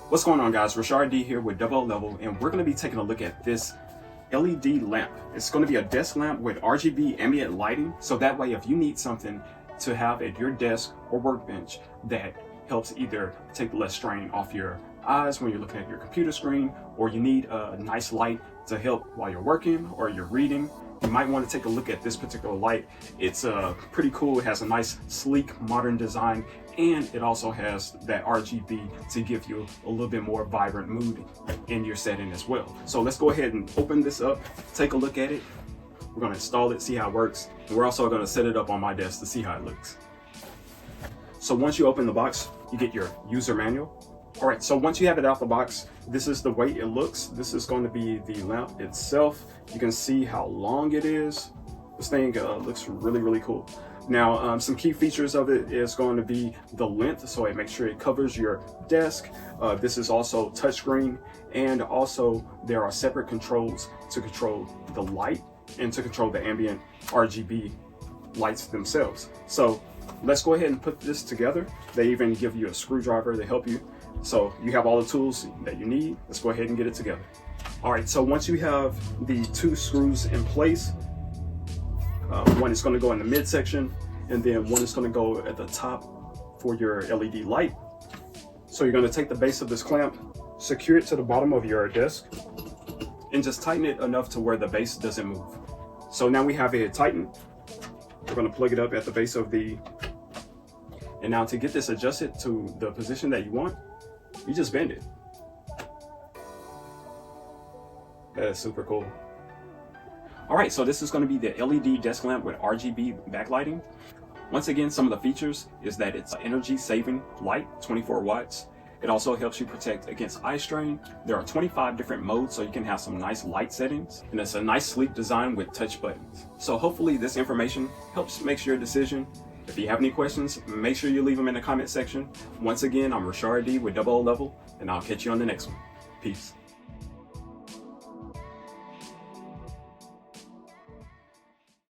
What's going on, guys? Rashard D here with Double Level, and we're going to be taking a look at this LED lamp. It's going to be a desk lamp with RGB ambient lighting, so that way if you need something to have at your desk or workbench that helps either take less strain off your eyes when you're looking at your computer screen, or you need a nice light to help while you're working or you're reading, you might want to take a look at this particular light. It's pretty cool. It has a nice sleek modern design, and it also has that RGB to give you a little bit more vibrant mood in your setting as well. So let's go ahead and open this up, take a look at it. We're going to install it, see how it works, and we're also going to set it up on my desk to see how it looks. So once you open the box, you get your user manual. All right, so once you have it out the box, this is the way it looks. This is going to be the lamp itself. You can see how long it is. This thing looks really, really cool. Now, some key features of it is going to be the length, so it makes sure it covers your desk. This is also touchscreen, and also there are separate controls to control the light and to control the ambient RGB lights themselves. So let's go ahead and put this together. They even give you a screwdriver to help you. So you have all the tools that you need. Let's go ahead and get it together. All right, so once you have the two screws in place, one is going to go in the midsection, and then one is going to go at the top for your LED light. So you're going to take the base of this clamp, secure it to the bottom of your desk, and just tighten it enough to where the base doesn't move. So now we have it tightened. We're going to plug it up at the base of and now to get this adjusted to the position that you want, you just bend it. That is super cool. All right, so this is going to be the LED desk lamp with RGB backlighting. Once again, some of the features is that it's an energy saving light, 24 watts. It also helps you protect against eye strain. There are 25 different modes, so you can have some nice light settings. And it's a nice sleek design with touch buttons. So hopefully this information helps make your decision. If you have any questions, make sure you leave them in the comment section. Once again, I'm Rashard D with Double Level, and I'll catch you on the next one. Peace.